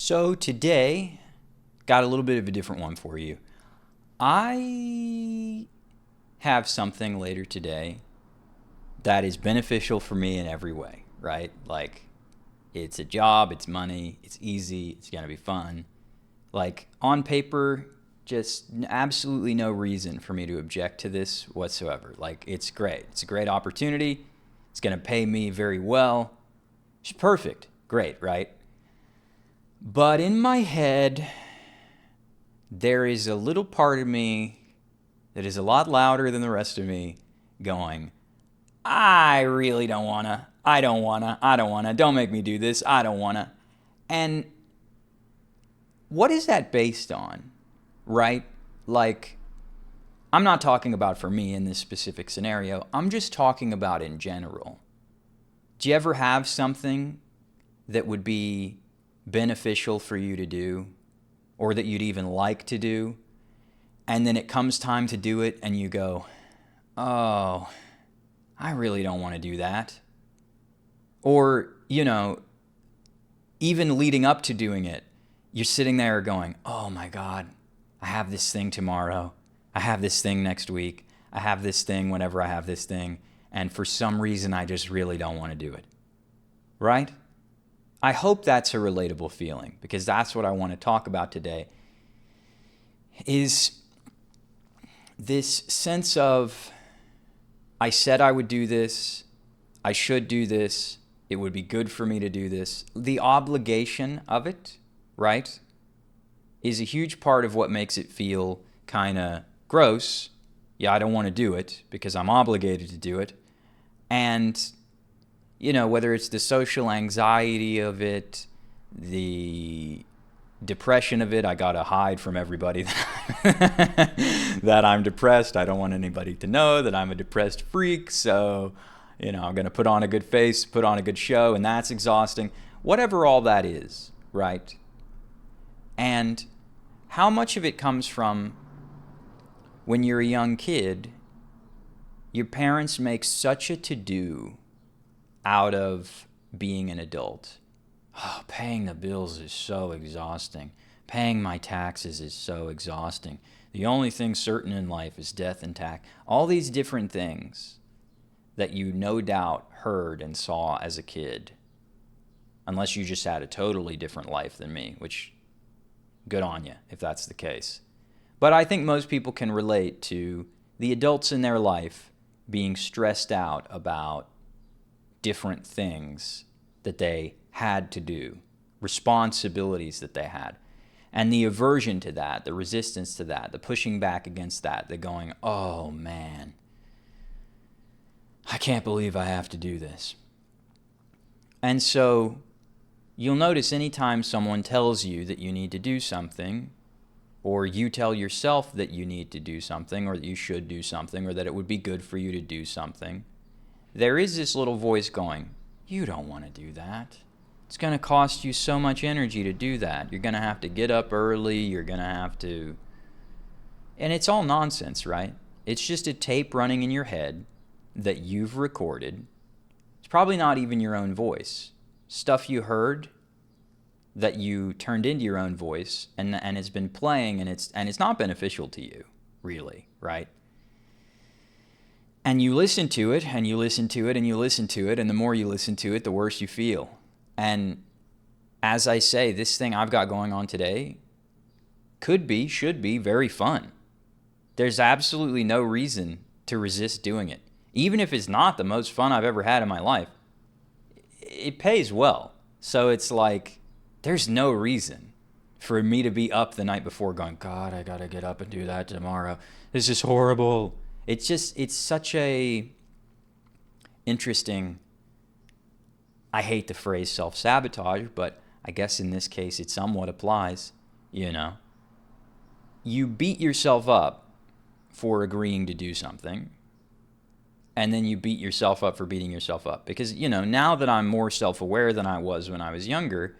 So today, got a little bit of a different one for you. I have something later today that is beneficial for me in every way, right? Like, it's a job, it's money, it's easy, it's going to be fun. Like, on paper, just absolutely no reason for me to object to this whatsoever. Like, it's great. It's a great opportunity. It's going to pay me very well. It's perfect. Great, right? But in my head, there is a little part of me that is a lot louder than the rest of me going, I really don't wanna. I don't wanna. I don't wanna. Don't make me do this. I don't wanna. And what is that based on, right? Like, I'm not talking about for me in this specific scenario. I'm just talking about in general. Do you ever have something that would be beneficial for you to do, or that you'd even like to do, and then it comes time to do it and you go, oh, I really don't want to do that? Or, even leading up to doing it, you're sitting there going, oh my God, I have this thing tomorrow. I have this thing next week. I have this thing whenever I have this thing. And for some reason, I just really don't want to do it. Right? I hope that's a relatable feeling, because that's what I want to talk about today, is this sense of, I said I would do this, I should do this, it would be good for me to do this. The obligation of it, right, is a huge part of what makes it feel kind of gross. Yeah, I don't want to do it because I'm obligated to do it. And whether it's the social anxiety of it, the depression of it, I gotta hide from everybody that I'm depressed. I don't want anybody to know that I'm a depressed freak. So, I'm gonna put on a good face, put on a good show, and that's exhausting. Whatever all that is, right? And how much of it comes from when you're a young kid, your parents make such a to-do out of being an adult. Oh, paying the bills is so exhausting. Paying my taxes is so exhausting. The only thing certain in life is death and tax. All these different things that you no doubt heard and saw as a kid, unless you just had a totally different life than me, which, good on you if that's the case. But I think most people can relate to the adults in their life being stressed out about different things that they had to do, responsibilities that they had, and the aversion to that, the resistance to that, the pushing back against that, the going, oh man, I can't believe I have to do this. And so you'll notice anytime someone tells you that you need to do something, or you tell yourself that you need to do something, or that you should do something, or that it would be good for you to do something, there is this little voice going, you don't want to do that. It's going to cost you so much energy to do that. You're going to have to get up early. You're going to have to... And it's all nonsense, right? It's just a tape running in your head that you've recorded. It's probably not even your own voice. Stuff you heard that you turned into your own voice and it's been playing, and it's not beneficial to you, really, right? And you listen to it, and you listen to it, and you listen to it, and the more you listen to it, the worse you feel. And as I say, this thing I've got going on today should be very fun. There's absolutely no reason to resist doing it. Even if it's not the most fun I've ever had in my life, it pays well. So it's like, there's no reason for me to be up the night before going, God, I gotta get up and do that tomorrow. This is horrible. It's such a interesting, I hate the phrase self-sabotage, but I guess in this case it somewhat applies, You beat yourself up for agreeing to do something, and then you beat yourself up for beating yourself up. Because, now that I'm more self-aware than I was when I was younger,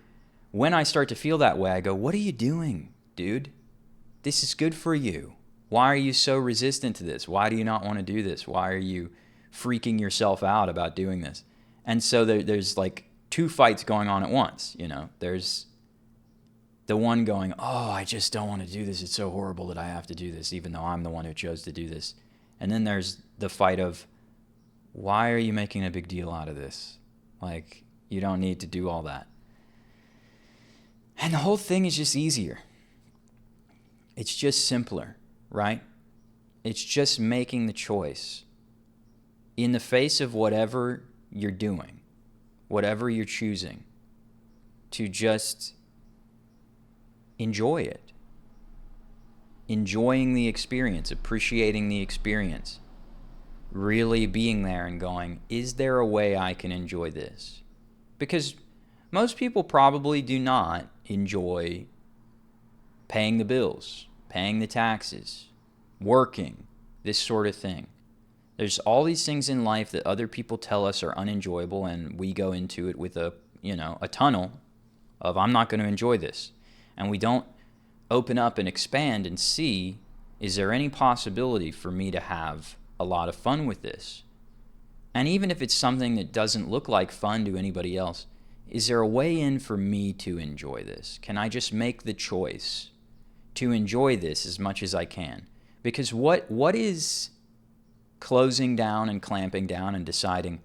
when I start to feel that way, I go, what are you doing, dude? This is good for you. Why are you so resistant to this? Why do you not want to do this? Why are you freaking yourself out about doing this? And so there's like two fights going on at once. There's The one going, oh, I just don't want to do this. It's so horrible that I have to do this, even though I'm the one who chose to do this. And then there's the fight of, why are you making a big deal out of this? Like, you don't need to do all that. And the whole thing is just easier. It's just simpler, right? It's just making the choice in the face of whatever you're doing, whatever you're choosing, to just enjoy it. Enjoying the experience, appreciating the experience, really being there and going, is there a way I can enjoy this? Because most people probably do not enjoy paying the bills, paying the taxes, working, this sort of thing. There's all these things in life that other people tell us are unenjoyable, and we go into it with a tunnel of, I'm not going to enjoy this. And we don't open up and expand and see, is there any possibility for me to have a lot of fun with this? And even if it's something that doesn't look like fun to anybody else, is there a way in for me to enjoy this? Can I just make the choice to enjoy this as much as I can? Because what is closing down and clamping down and deciding,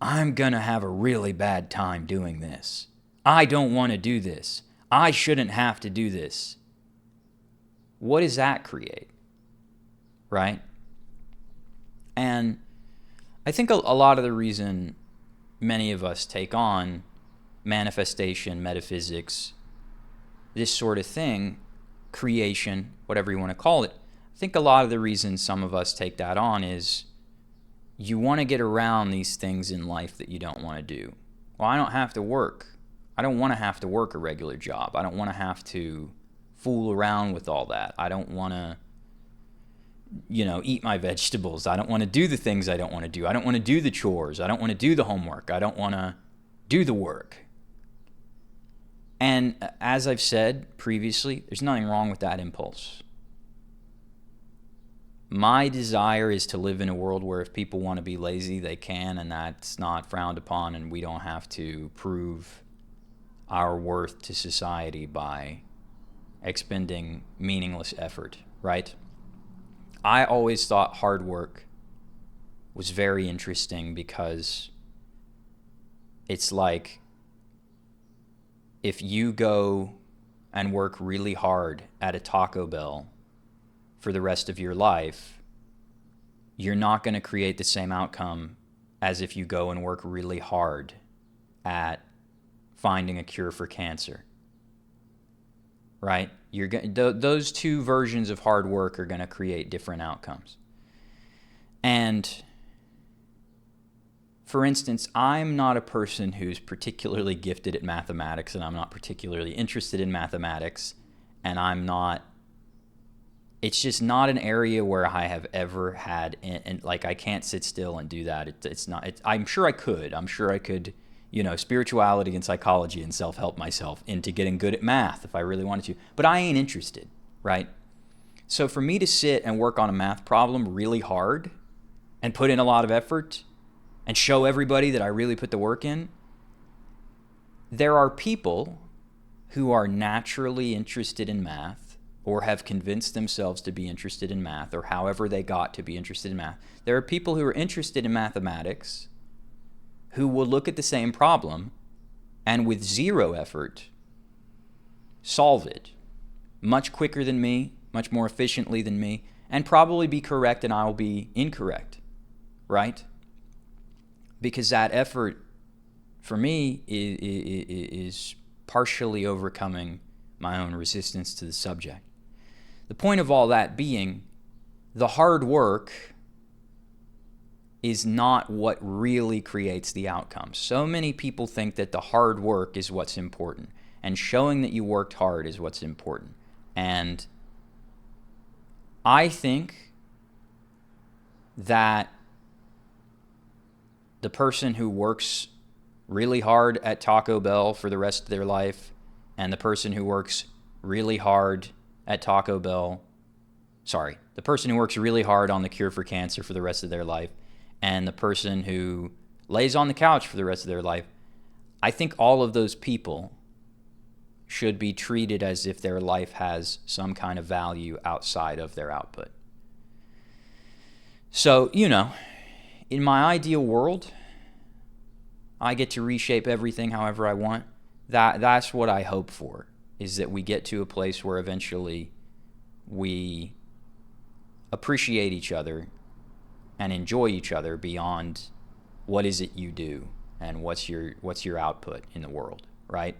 I'm going to have a really bad time doing this. I don't want to do this. I shouldn't have to do this. What does that create? Right? And I think a lot of the reason many of us take on manifestation, metaphysics, this sort of thing, creation, whatever you want to call it, I think a lot of the reason some of us take that on is you want to get around these things in life that you don't want to do. Well, I don't have to work. I don't want to have to work a regular job. I don't want to have to fool around with all that. I don't want to, eat my vegetables. I don't want to do the things I don't want to do. I don't want to do the chores. I don't want to do the homework. I don't want to do the work. And as I've said previously, there's nothing wrong with that impulse. My desire is to live in a world where if people want to be lazy, they can, and that's not frowned upon, and we don't have to prove our worth to society by expending meaningless effort, right? I always thought hard work was very interesting because it's like if you go and work really hard at a Taco Bell for the rest of your life, you're not going to create the same outcome as if you go and work really hard at finding a cure for cancer. Right? Those two versions of hard work are going to create different outcomes. And for instance, I'm not a person who's particularly gifted at mathematics, and I'm not particularly interested in mathematics, and it's just not an area where I have ever had, and like I can't sit still and do that. I'm sure I could, spirituality and psychology and self-help myself into getting good at math if I really wanted to, but I ain't interested, right? So for me to sit and work on a math problem really hard and put in a lot of effort and show everybody that I really put the work in, there are people who are naturally interested in math or have convinced themselves to be interested in math, or however they got to be interested in math. There are people who are interested in mathematics who will look at the same problem and with zero effort solve it much quicker than me, much more efficiently than me, and probably be correct and I will be incorrect, right? Because that effort for me is partially overcoming my own resistance to the subject. The point of all that being, the hard work is not what really creates the outcome. So many people think that the hard work is what's important, and showing that you worked hard is what's important. And I think that the person who works really hard at Taco Bell for the rest of their life and the person who works really hard at Taco Bell, the person who works really hard on the cure for cancer for the rest of their life and the person who lays on the couch for the rest of their life, I think all of those people should be treated as if their life has some kind of value outside of their output. So, in my ideal world, I get to reshape everything however I want. That's what I hope for, is that we get to a place where eventually we appreciate each other and enjoy each other beyond what is it you do and what's your output in the world, right?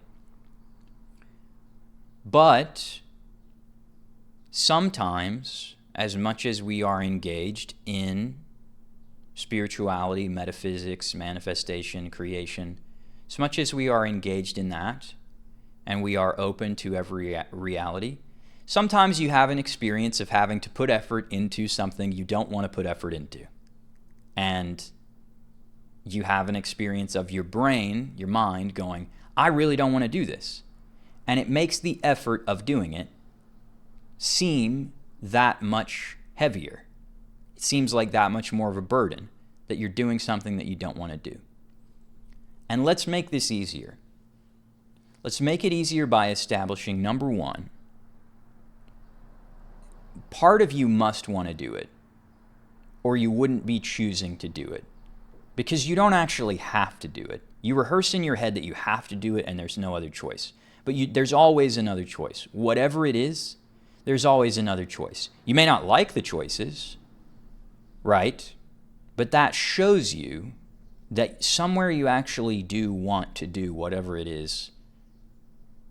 But sometimes, as much as we are engaged in spirituality, metaphysics, manifestation, creation, as much as we are engaged in that and we are open to every reality, sometimes you have an experience of having to put effort into something you don't want to put effort into. And you have an experience of your brain, your mind, going, I really don't want to do this. And it makes the effort of doing it seem that much heavier. It seems like that much more of a burden, that you're doing something that you don't want to do. And let's make this easier. Let's make it easier by establishing, number one, part of you must want to do it, or you wouldn't be choosing to do it, because you don't actually have to do it. You rehearse in your head that you have to do it and there's no other choice. But there's always another choice. Whatever it is, there's always another choice. You may not like the choices, right? But that shows you that somewhere you actually do want to do whatever it is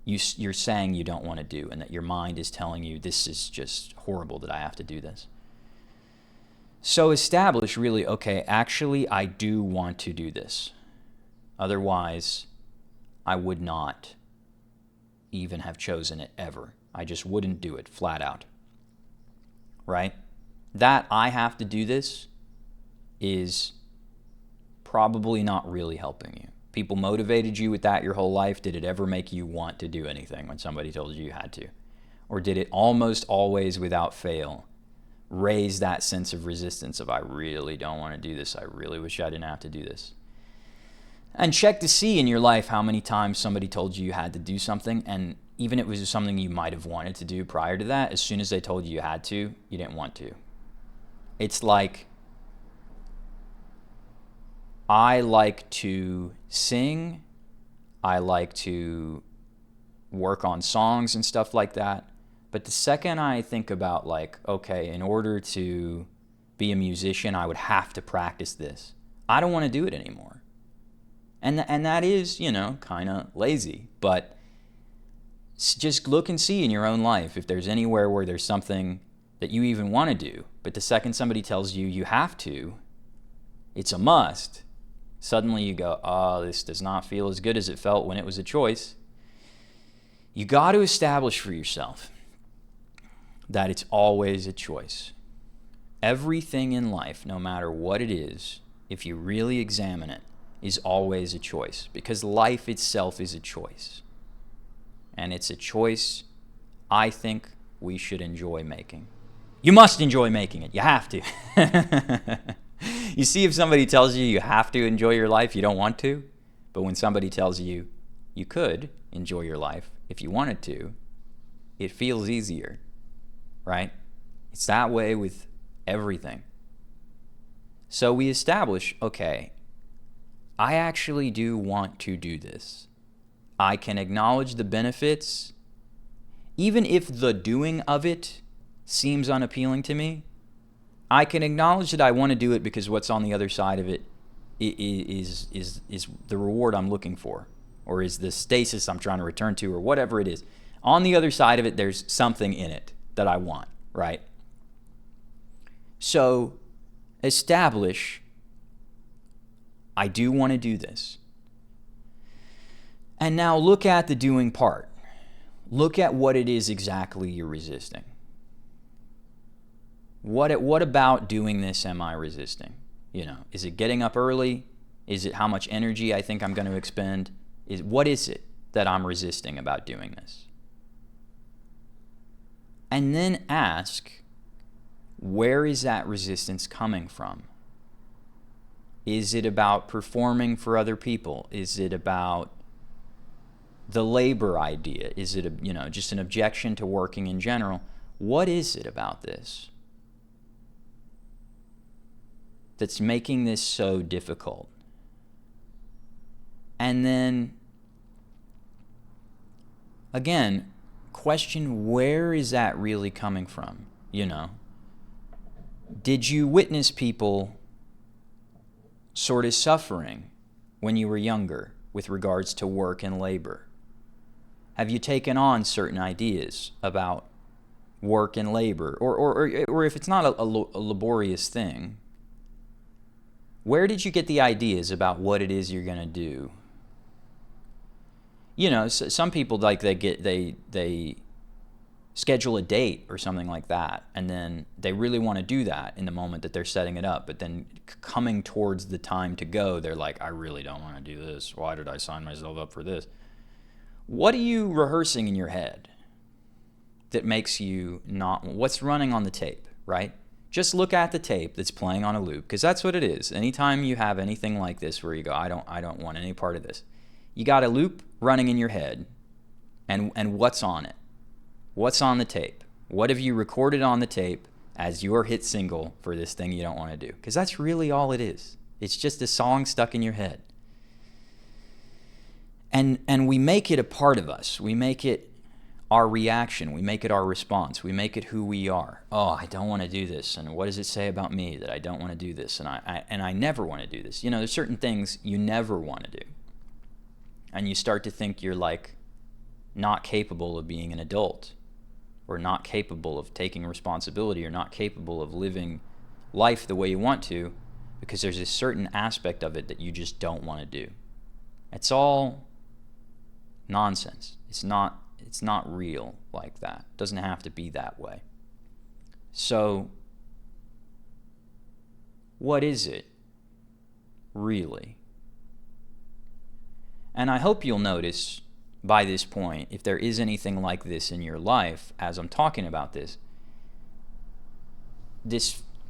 you're saying you don't want to do, and that your mind is telling you this is just horrible that I have to do this. So establish really, okay, actually I do want to do this. Otherwise, I would not even have chosen it ever. I just wouldn't do it flat out. Right? That I have to do this is probably not really helping you. People motivated you with that your whole life. Did it ever make you want to do anything when somebody told you you had to? Or did it almost always, without fail, raise that sense of resistance of, I really don't want to do this. I really wish I didn't have to do this. And check to see in your life how many times somebody told you you had to do something, and even if it was something you might have wanted to do prior to that, as soon as they told you you had to, you didn't want to. It's like, I like to sing, I like to work on songs and stuff like that, but the second I think about, like, okay, in order to be a musician, I would have to practice this, I don't want to do it anymore. And that is, kind of lazy, but just look and see in your own life if there's anywhere where there's something that you even want to do, but the second somebody tells you you have to, it's a must, suddenly you go, oh, this does not feel as good as it felt when it was a choice. You got to establish for yourself that it's always a choice. Everything in life, no matter what it is, if you really examine it, is always a choice, because life itself is a choice. And it's a choice I think we should enjoy making. You must enjoy making it. You have to. You see, if somebody tells you you have to enjoy your life, you don't want to. But when somebody tells you you could enjoy your life if you wanted to, it feels easier, right? It's that way with everything. So we establish, okay, I actually do want to do this. I can acknowledge the benefits, even if the doing of it seems unappealing to me. I can acknowledge that I want to do it because what's on the other side of it is the reward I'm looking for, or is the stasis I'm trying to return to, or whatever it is. On the other side of it, there's something in it that I want, right? So establish, I do want to do this. And now look at the doing part. Look at what it is exactly you're resisting. What about doing this am I resisting? Is it getting up early? Is it how much energy I think I'm going to expend? What is it that I'm resisting about doing this? And then ask, where is that resistance coming from? Is it about performing for other people? Is it about the labor idea? Is it just an objection to working in general? What is it about this that's making this so difficult? And then, again, question, where is that really coming from? Did you witness people sort of suffering when you were younger with regards to work and labor? Have you taken on certain ideas about work and labor? Or if it's not a laborious thing, where did you get the ideas about what it is you're going to do? Some people, like, they schedule a date or something like that, and then they really want to do that in the moment that they're setting it up, but then coming towards the time to go, they're like, I really don't want to do this. Why did I sign myself up for this? What are you rehearsing in your head that makes you not? What's running on the tape, right? Just look at the tape that's playing on a loop, because that's what it is. Anytime you have anything like this where you go, I don't want any part of this, you got a loop running in your head, and what's on it? What's on the tape? What have you recorded on the tape as your hit single for this thing you don't want to do? Because that's really all it is. It's just a song stuck in your head. And we make it a part of us. We make it our reaction. We make it our response. We make it who we are. Oh, I don't want to do this. And what does it say about me that I don't want to do this? And I never want to do this. There's certain things you never want to do. And you start to think you're like not capable of being an adult, or not capable of taking responsibility, or not capable of living life the way you want to, because there's a certain aspect of it that you just don't want to do. It's all nonsense. It's not real like that. It doesn't have to be that way. So, what is it really? And I hope you'll notice by this point, if there is anything like this in your life, as I'm talking about this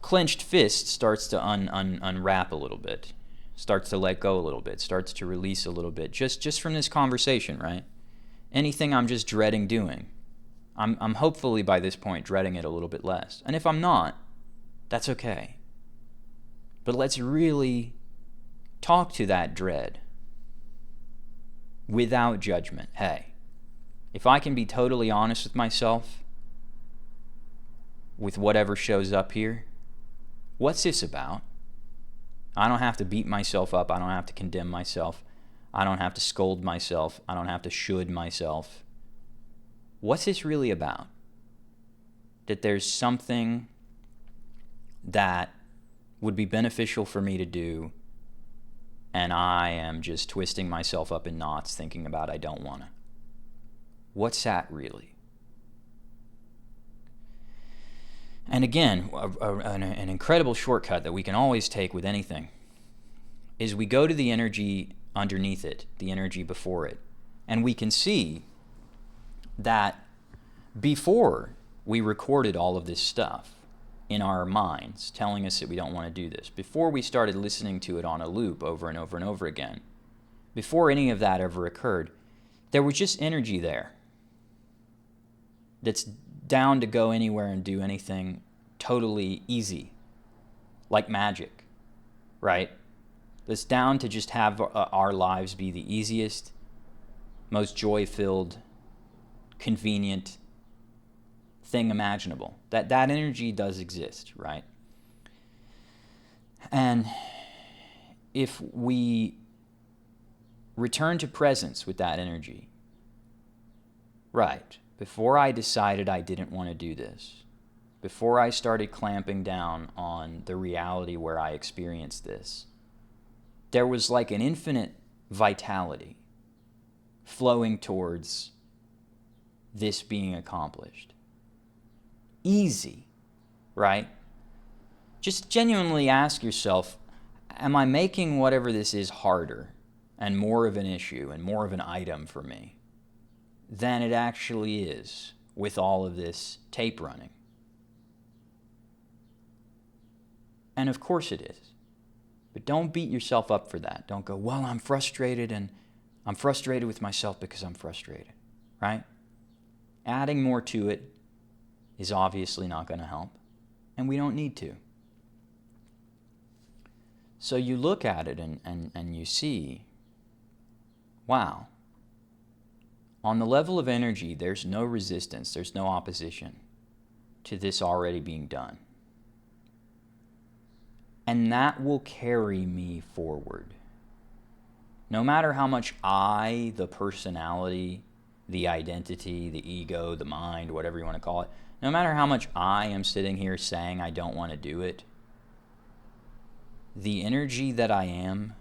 clenched fist starts to unwrap a little bit, starts to let go a little bit, starts to release a little bit, just from this conversation, right? Anything I'm just dreading doing, I'm hopefully by this point dreading it a little bit less. And if I'm not, that's okay. But let's really talk to that dread without judgment. Hey, if I can be totally honest with myself with whatever shows up here, what's this about? I don't have to beat myself up. I don't have to condemn myself. I don't have to scold myself. I don't have to should myself. What's this really about? That there's something that would be beneficial for me to do, and I am just twisting myself up in knots thinking about I don't want to. What's that really? And again, an incredible shortcut that we can always take with anything is we go to the energy underneath it, the energy before it, and we can see that before we recorded all of this stuff in our minds telling us that we don't want to do this, before we started listening to it on a loop over and over and over again, before any of that ever occurred, there was just energy there that's down to go anywhere and do anything totally easy, like magic, right? That's down to just have our lives be the easiest, most joy-filled, convenient thing imaginable. That energy does exist, right? And if we return to presence with that energy, right, before I decided I didn't want to do this, before I started clamping down on the reality where I experienced this, there was like an infinite vitality flowing towards this being accomplished. Easy, right? Just genuinely ask yourself, am I making whatever this is harder and more of an issue and more of an item for me than it actually is with all of this tape running? And of course it is. But don't beat yourself up for that. Don't go, well, I'm frustrated and I'm frustrated with myself because I'm frustrated, right? Adding more to it is obviously not going to help, and we don't need to. So you look at it and you see, wow, on the level of energy, there's no resistance, there's no opposition to this already being done. And that will carry me forward. No matter how much I, the personality, the identity, the ego, the mind, whatever you want to call it, no matter how much I am sitting here saying I don't want to do it, the energy that I am,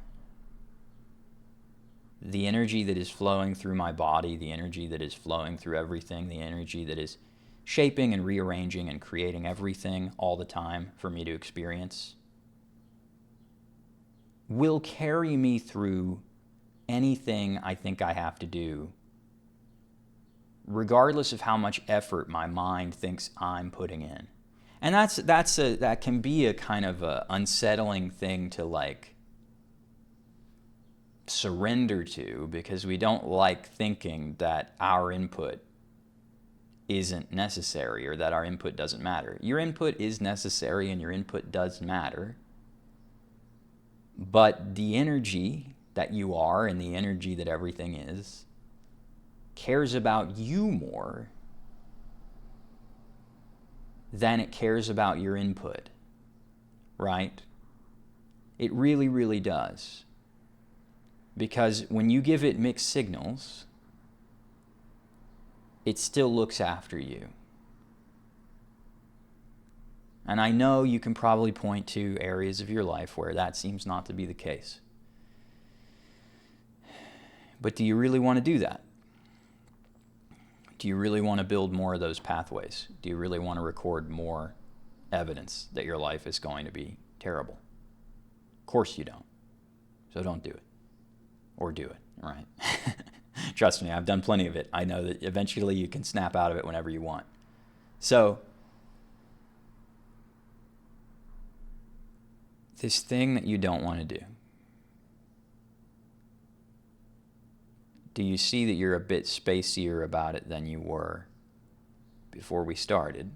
the energy that is flowing through my body, the energy that is flowing through everything, the energy that is shaping and rearranging and creating everything all the time for me to experience, will carry me through anything I think I have to do, regardless of how much effort my mind thinks I'm putting in. And that can be a kind of a unsettling thing to like surrender to, because we don't like thinking that our input isn't necessary or that our input doesn't matter. Your input is necessary and your input does matter. But the energy that you are and the energy that everything is cares about you more than it cares about your input, right? It really, really does. Because when you give it mixed signals, it still looks after you. And I know you can probably point to areas of your life where that seems not to be the case. But do you really want to do that? Do you really want to build more of those pathways? Do you really want to record more evidence that your life is going to be terrible? Of course you don't. So don't do it. Or do it, right? Trust me, I've done plenty of it. I know that eventually you can snap out of it whenever you want. So, this thing that you don't want to do you see that you're a bit spacier about it than you were before we started?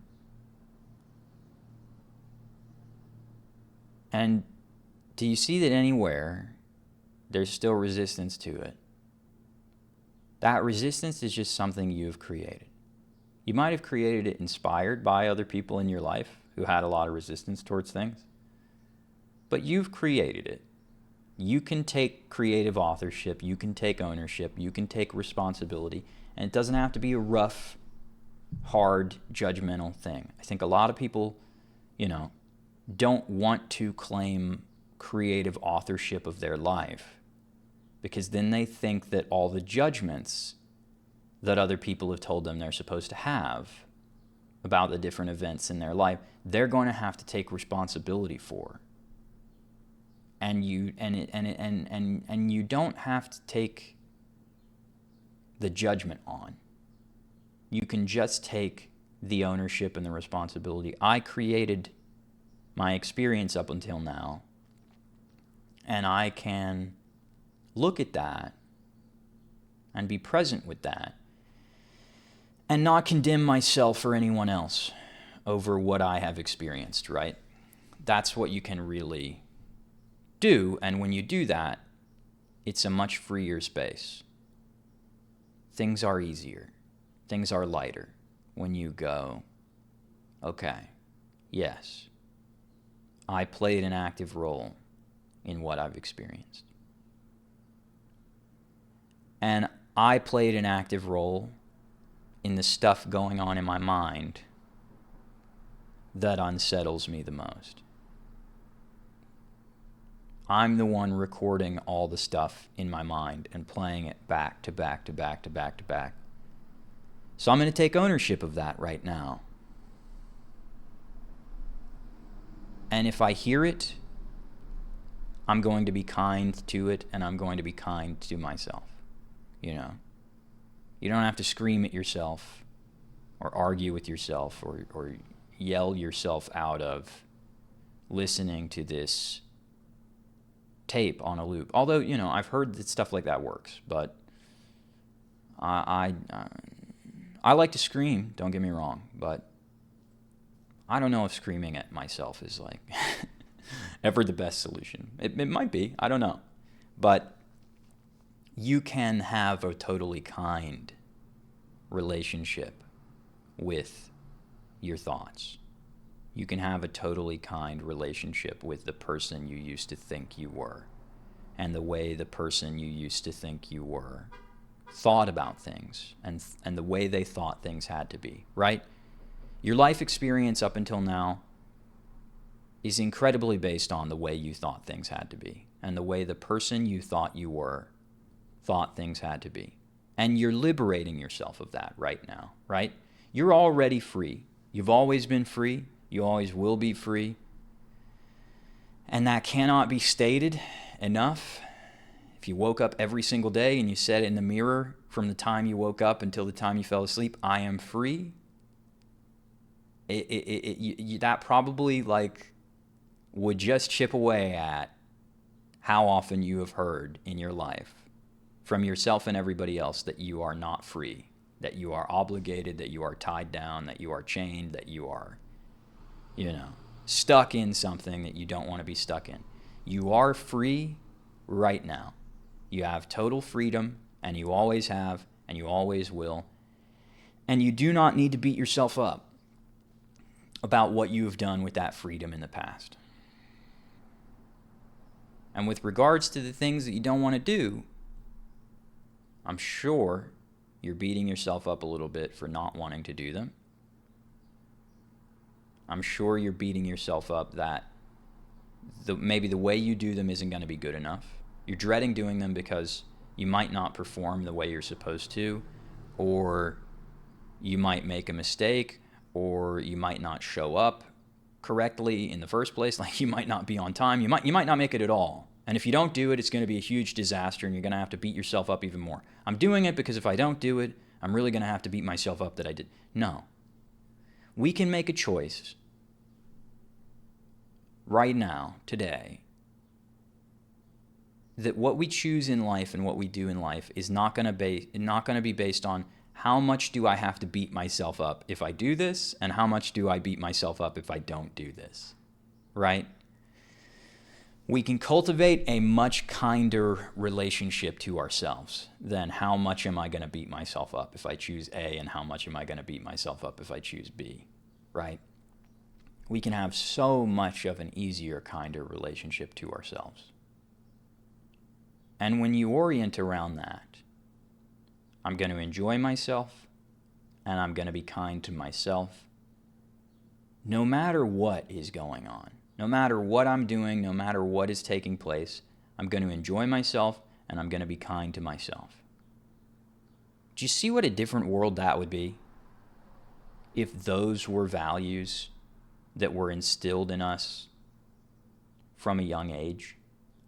And do you see that anywhere there's still resistance to it? That resistance is just something you've created. You might have created it inspired by other people in your life who had a lot of resistance towards things, but you've created it. You can take creative authorship, you can take ownership, you can take responsibility, and it doesn't have to be a rough, hard, judgmental thing. I think a lot of people, don't want to claim creative authorship of their life, because then they think that all the judgments that other people have told them they're supposed to have about the different events in their life, they're going to have to take responsibility for. And you don't have to take the judgment on. You can just take the ownership and the responsibility. I created my experience up until now, and I can look at that and be present with that and not condemn myself or anyone else over what I have experienced, right? That's what you can really do, and when you do that, it's a much freer space. Things are easier. Things are lighter when you go, okay, yes, I played an active role in what I've experienced. And I played an active role in the stuff going on in my mind that unsettles me the most. I'm the one recording all the stuff in my mind and playing it back to back to back to back to back. So I'm going to take ownership of that right now. And if I hear it, I'm going to be kind to it, and I'm going to be kind to myself. You don't have to scream at yourself or argue with yourself or yell yourself out of listening to this tape on a loop. Although, I've heard that stuff like that works, but I like to scream, don't get me wrong, but I don't know if screaming at myself is like ever the best solution. It might be, I don't know. But you can have a totally kind relationship with your thoughts. You can have a totally kind relationship with the person you used to think you were, and the way the person you used to think you were thought about things, and the way they thought things had to be, right? Your life experience up until now is incredibly based on the way you thought things had to be, and the way the person you thought you were thought things had to be. And you're liberating yourself of that right now, right? You're already free. You've always been free. You always will be free. And that cannot be stated enough. If you woke up every single day and you said in the mirror from the time you woke up until the time you fell asleep, I am free, that probably like would just chip away at how often you have heard in your life from yourself and everybody else that you are not free, that you are obligated, that you are tied down, that you are chained, that you are, stuck in something that you don't want to be stuck in. You are free right now. You have total freedom, and you always have, and you always will. And you do not need to beat yourself up about what you have done with that freedom in the past. And with regards to the things that you don't want to do, I'm sure you're beating yourself up a little bit for not wanting to do them. I'm sure you're beating yourself up that maybe the way you do them isn't going to be good enough. You're dreading doing them because you might not perform the way you're supposed to, or you might make a mistake, or you might not show up correctly in the first place. Like you might not be on time. You might not make it at all. And if you don't do it, it's going to be a huge disaster, and you're going to have to beat yourself up even more. I'm doing it because if I don't do it, I'm really going to have to beat myself up that I did. No. We can make a choice right now, today, that what we choose in life and what we do in life is not going to be based on how much do I have to beat myself up if I do this, and how much do I beat myself up if I don't do this, right? We can cultivate a much kinder relationship to ourselves than how much am I going to beat myself up if I choose A, and how much am I going to beat myself up if I choose B, right? We can have so much of an easier, kinder relationship to ourselves. And when you orient around that, I'm going to enjoy myself, and I'm going to be kind to myself, no matter what is going on, no matter what I'm doing, no matter what is taking place. I'm going to enjoy myself, and I'm going to be kind to myself. Do you see what a different world that would be if those were values that were instilled in us from a young age?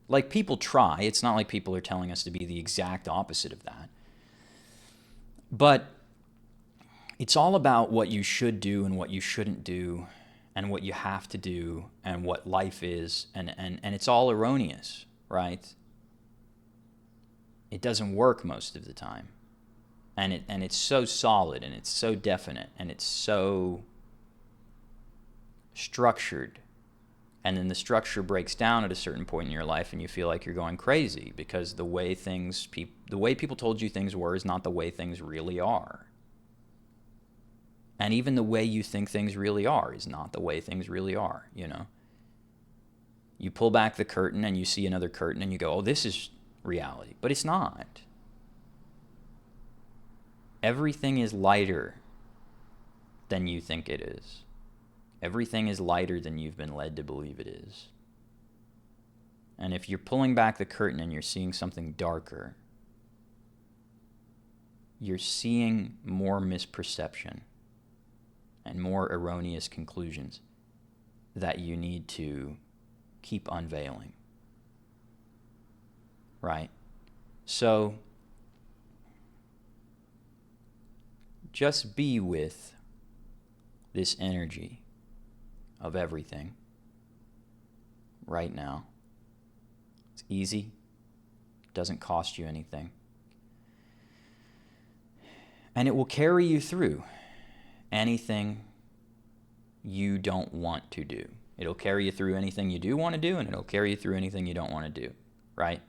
Like, people try. It's not like people are telling us to be the exact opposite of that. But it's all about what you should do and what you shouldn't do, and what you have to do, and what life is, and it's all erroneous, right? It doesn't work most of the time. And it's so solid, and it's so definite, and it's so structured. And then the structure breaks down at a certain point in your life, and you feel like you're going crazy because the way people told you things were is not the way things really are. And even the way you think things really are is not the way things really are, You pull back the curtain and you see another curtain and you go, oh, this is reality. But it's not. Everything is lighter than you think it is. Everything is lighter than you've been led to believe it is. And if you're pulling back the curtain and you're seeing something darker, you're seeing more misperception and more erroneous conclusions that you need to keep unveiling. Right? So, just be with this energy of everything right now. It's easy. It doesn't cost you anything. And it will carry you through anything you don't want to do. It'll carry you through anything you do want to do, and it'll carry you through anything you don't want to do, right?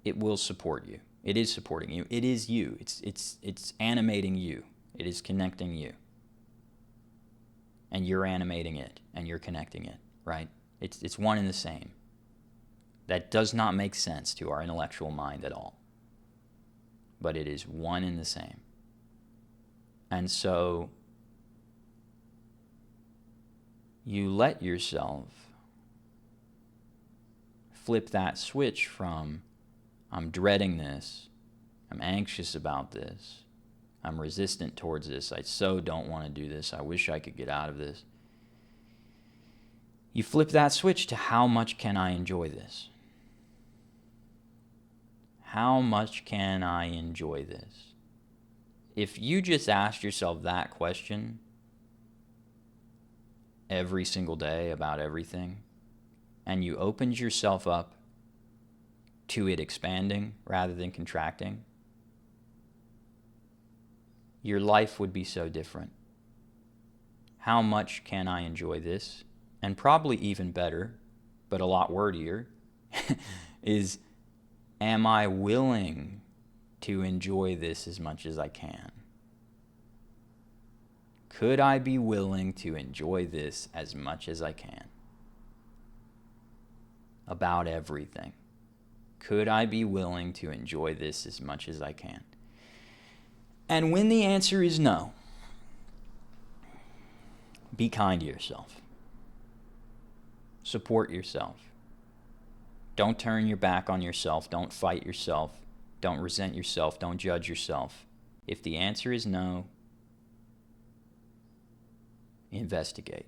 It will support you. It is supporting you. It is you. It's animating you. It is connecting you. And you're animating it, and you're connecting it, right? It's one and the same. That does not make sense to our intellectual mind at all. But it is one and the same. And so you let yourself flip that switch from, I'm dreading this, I'm anxious about this, I'm resistant towards this, I so don't want to do this, I wish I could get out of this. You flip that switch to, how much can I enjoy this? How much can I enjoy this? If you just ask yourself that question every single day about everything, and you opened yourself up to it expanding rather than contracting, your life would be so different. How much can I enjoy this? And probably even better, but a lot wordier, is, am I willing to enjoy this as much as I can? Could I be willing to enjoy this as much as I can? About everything. Could I be willing to enjoy this as much as I can? And when the answer is no, be kind to yourself. Support yourself. Don't turn your back on yourself. Don't fight yourself. Don't resent yourself. Don't judge yourself. If the answer is no, investigate.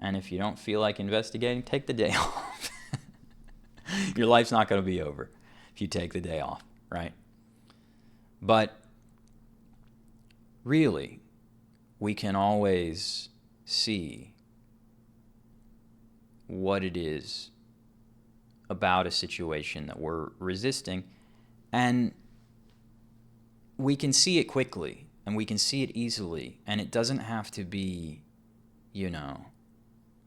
And if you don't feel like investigating, take the day off. Your life's not going to be over if you take the day off, right? But really, we can always see what it is about a situation that we're resisting, and we can see it quickly, and we can see it easily, and it doesn't have to be,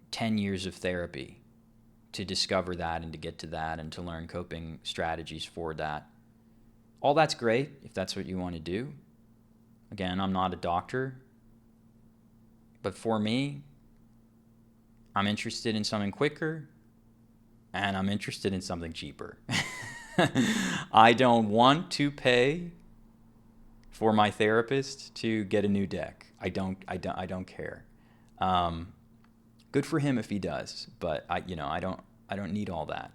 10 years of therapy to discover that and to get to that and to learn coping strategies for that. All that's great if that's what you want to do. Again, I'm not a doctor, but for me, I'm interested in something quicker, and I'm interested in something cheaper. I don't want to pay for my therapist to get a new deck. I don't care. Good for him if he does, but I don't need all that.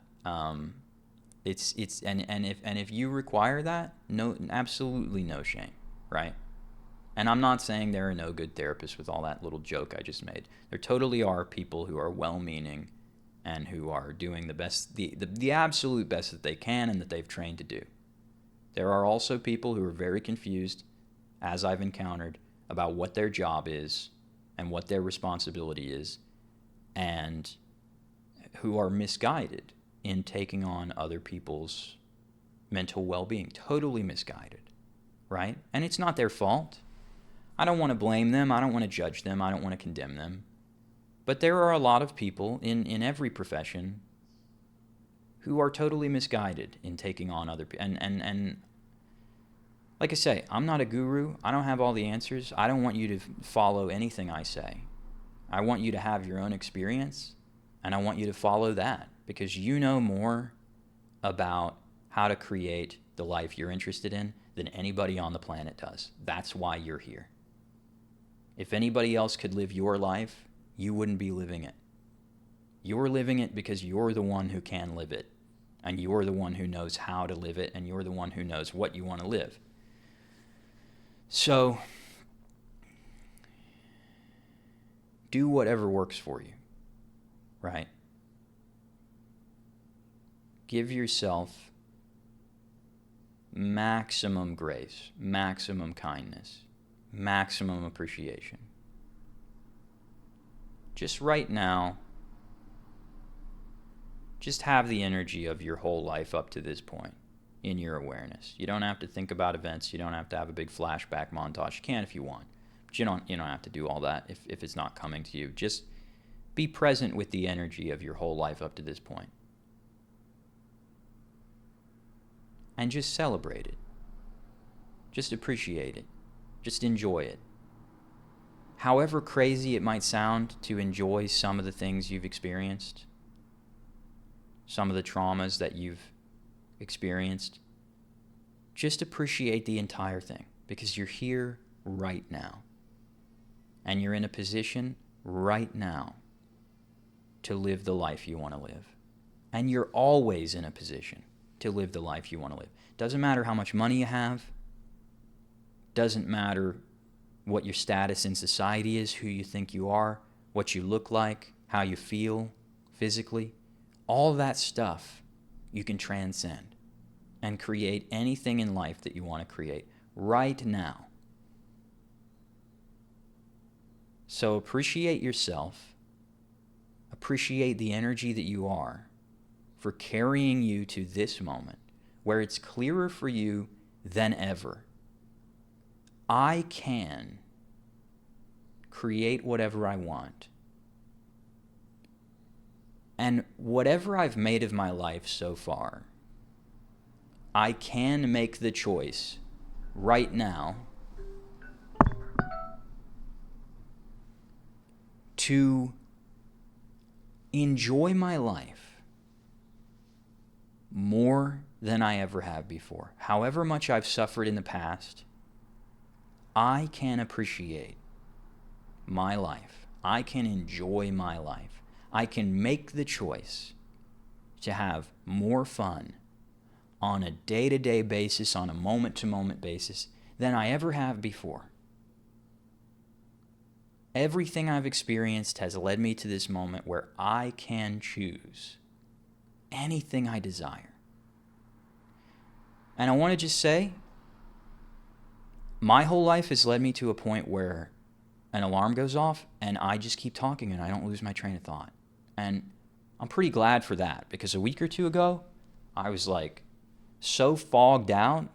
If you require that, no, absolutely no shame, right? And I'm not saying there are no good therapists with all that little joke I just made. There totally are people who are well-meaning and who are doing the best, the absolute best that they can and that they've trained to do. There are also people who are very confused, as I've encountered, about what their job is and what their responsibility is, and who are misguided in taking on other people's mental well-being. Totally misguided, right? And it's not their fault. I don't want to blame them. I don't want to judge them. I don't want to condemn them. But there are a lot of people in every profession who are totally misguided in taking on other people. And like I say, I'm not a guru. I don't have all the answers. I don't want you to follow anything I say. I want you to have your own experience, and I want you to follow that, because you know more about how to create the life you're interested in than anybody on the planet does. That's why you're here. If anybody else could live your life, you wouldn't be living it. You're living it because you're the one who can live it, and you're the one who knows how to live it, and you're the one who knows what you want to live. So, do whatever works for you, right? Give yourself maximum grace, maximum kindness, maximum appreciation. Just right now, just have the energy of your whole life up to this point. in your awareness. You don't have to think about events. You don't have to have a big flashback montage. You can if you want. But you don't have to do all that if it's not coming to you. Just be present with the energy of your whole life up to this point. And just celebrate it. Just appreciate it. Just enjoy it. However crazy it might sound to enjoy some of the things you've experienced, some of the traumas that you've experienced, just appreciate the entire thing, because you're here right now. And you're in a position right now to live the life you want to live. And you're always in a position to live the life you want to live. Doesn't matter how much money you have. Doesn't matter what your status in society is, who you think you are, what you look like, how you feel physically. All that stuff you can transcend and create anything in life that you want to create right now. So appreciate yourself. Appreciate the energy that you are for carrying you to this moment where it's clearer for you than ever. I can create whatever I want. And whatever I've made of my life so far, I can make the choice right now to enjoy my life more than I ever have before. However much I've suffered in the past, I can appreciate my life. I can enjoy my life. I can make the choice to have more fun on a day-to-day basis, on a moment-to-moment basis, than I ever have before. Everything I've experienced has led me to this moment where I can choose anything I desire. And I want to just say, my whole life has led me to a point where an alarm goes off and I just keep talking and I don't lose my train of thought. And I'm pretty glad for that, because a week or two ago, I was like so fogged out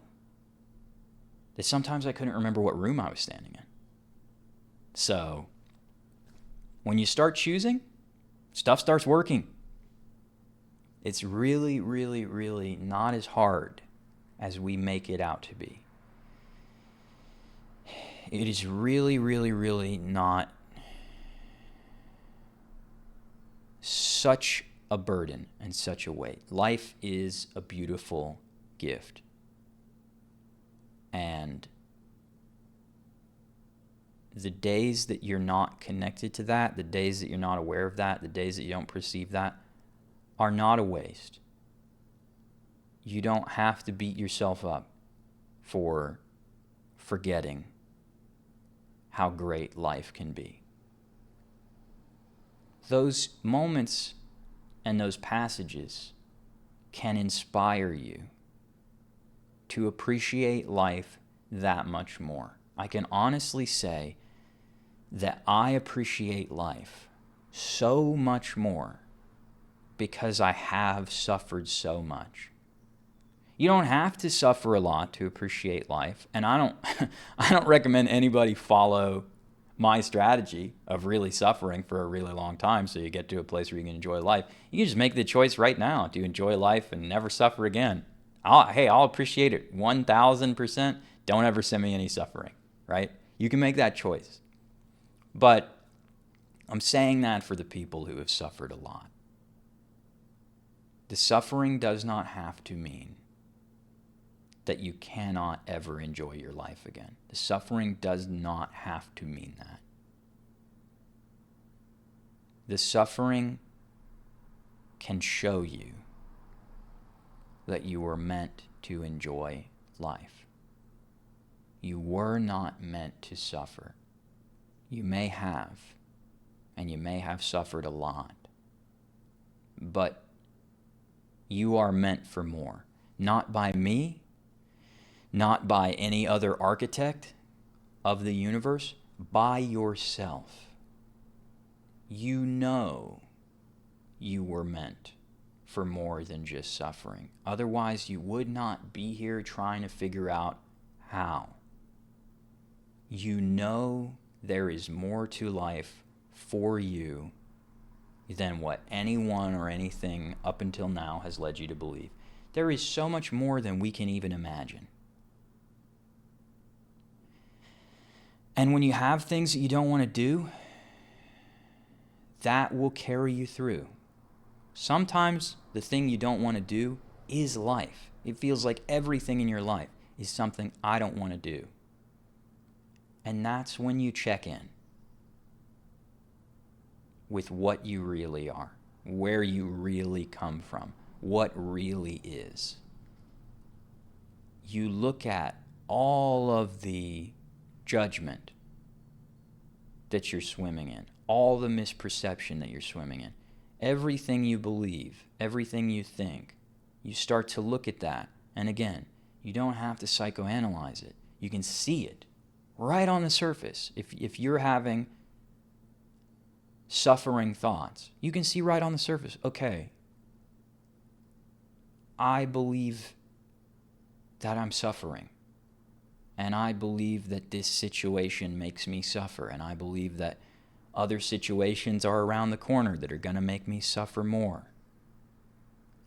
that sometimes I couldn't remember what room I was standing in. So when you start choosing, stuff starts working. It's really, really, really not as hard as we make it out to be. It is really, really, really not such a burden and such a weight. Life is a beautiful gift. And the days that you're not connected to that, the days that you're not aware of that, the days that you don't perceive that, are not a waste. You don't have to beat yourself up for forgetting how great life can be. Those moments and those passages can inspire you to appreciate life that much more. I can honestly say that I appreciate life so much more because I have suffered so much. You don't have to suffer a lot to appreciate life, and I don't recommend anybody follow my strategy of really suffering for a really long time so you get to a place where you can enjoy life. You can just make the choice right now to enjoy life and never suffer again. I'll appreciate it 1,000%. Don't ever send me any suffering, right? You can make that choice. But I'm saying that for the people who have suffered a lot. The suffering does not have to mean that you cannot ever enjoy your life again. The suffering does not have to mean that. The suffering can show you that you were meant to enjoy life. You were not meant to suffer. You may have, and you may have suffered a lot, but you are meant for more. Not by me, not by any other architect of the universe, by yourself. You know you were meant for more than just suffering. Otherwise, you would not be here trying to figure out how. You know there is more to life for you than what anyone or anything up until now has led you to believe. There is so much more than we can even imagine. And when you have things that you don't want to do, that will carry you through. Sometimes the thing you don't want to do is life. It feels like everything in your life is something I don't want to do. And that's when you check in with what you really are, where you really come from, what really is. You look at all of the judgment that you're swimming in, all the misperception that you're swimming in, everything you believe, everything you think. You start to look at that. And again, you don't have to psychoanalyze it. You can see it right on the surface. If you're having suffering thoughts, you can see right on the surface, okay, I believe that I'm suffering. And I believe that this situation makes me suffer. And I believe that other situations are around the corner that are going to make me suffer more.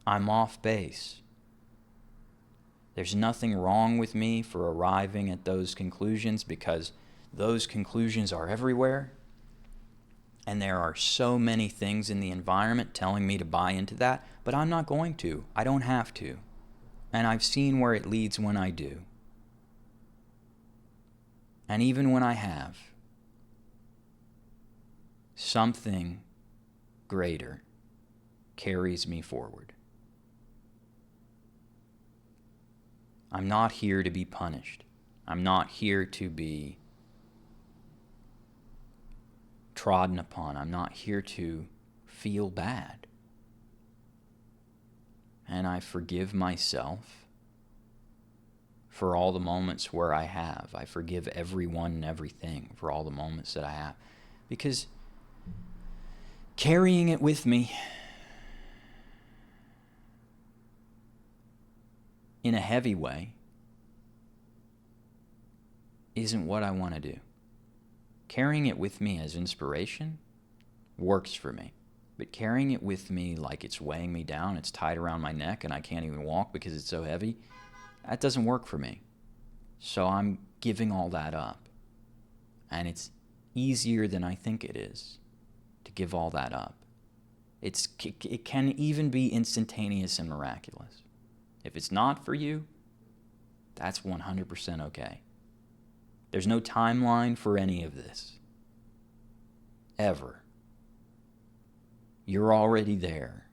I'm off base. There's nothing wrong with me for arriving at those conclusions because those conclusions are everywhere. And there are so many things in the environment telling me to buy into that, but I'm not going to. I don't have to. And I've seen where it leads when I do. And even when I have, something greater carries me forward. I'm not here to be punished. I'm not here to be trodden upon. I'm not here to feel bad. And I forgive myself for all the moments where I have. I forgive everyone and everything for all the moments that I have. Because carrying it with me in a heavy way isn't what I want to do. Carrying it with me as inspiration works for me. But carrying it with me like it's weighing me down, it's tied around my neck and I can't even walk because it's so heavy, that doesn't work for me. So I'm giving all that up. And it's easier than I think it is to give all that up. It can even be instantaneous and miraculous. If it's not for you, that's 100% okay. There's no timeline for any of this. Ever. You're already there.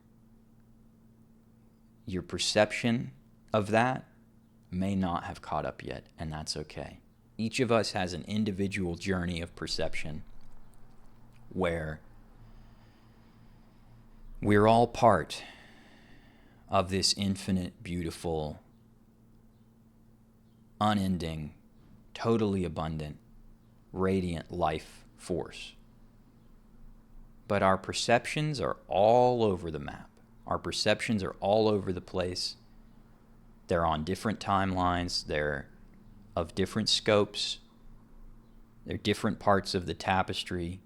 Your perception of that may not have caught up yet, and that's okay. Each of us has an individual journey of perception where we're all part of this infinite, beautiful, unending, totally abundant, radiant life force. But our perceptions are all over the map. Our perceptions are all over the place. They're on different timelines. They're of different scopes. They're different parts of the tapestry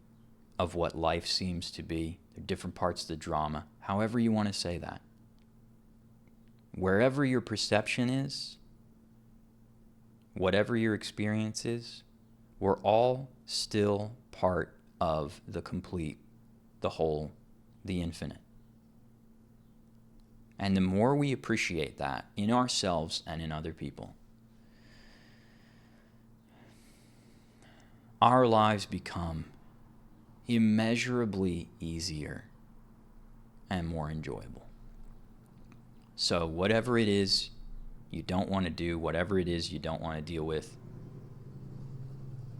of what life seems to be. They're different parts of the drama, however you want to say that. Wherever your perception is, whatever your experience is, we're all still part of the complete, the whole, the infinite. And the more we appreciate that in ourselves and in other people, our lives become immeasurably easier and more enjoyable. So whatever it is you don't want to do, whatever it is you don't want to deal with,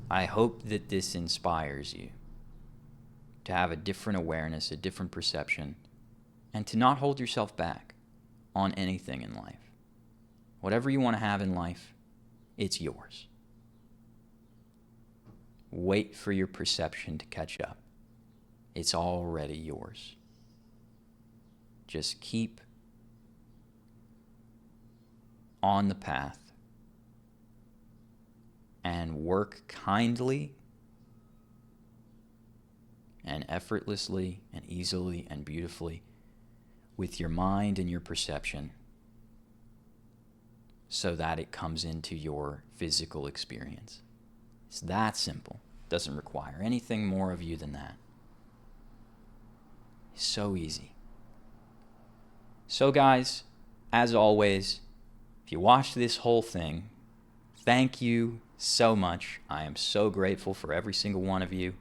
I hope that this inspires you to have a different awareness, a different perception, and to not hold yourself back on anything in life. Whatever you want to have in life, it's yours. Wait for your perception to catch up. It's already yours. Just keep on the path and work kindly and effortlessly and easily and beautifully with your mind and your perception so that it comes into your physical experience. It's that simple. Doesn't require anything more of you than that. It's so easy. So guys, as always, if you watched this whole thing, thank you so much. I am so grateful for every single one of you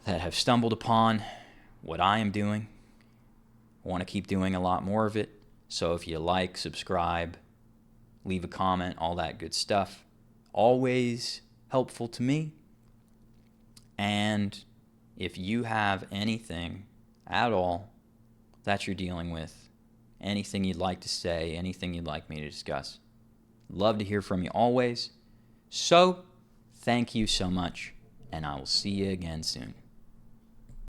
that have stumbled upon what I am doing. I want to keep doing a lot more of it. So if you like, subscribe, leave a comment, all that good stuff, always helpful to me. And if you have anything at all that you're dealing with, anything you'd like to say, anything you'd like me to discuss, love to hear from you always. So thank you so much, and I will see you again soon.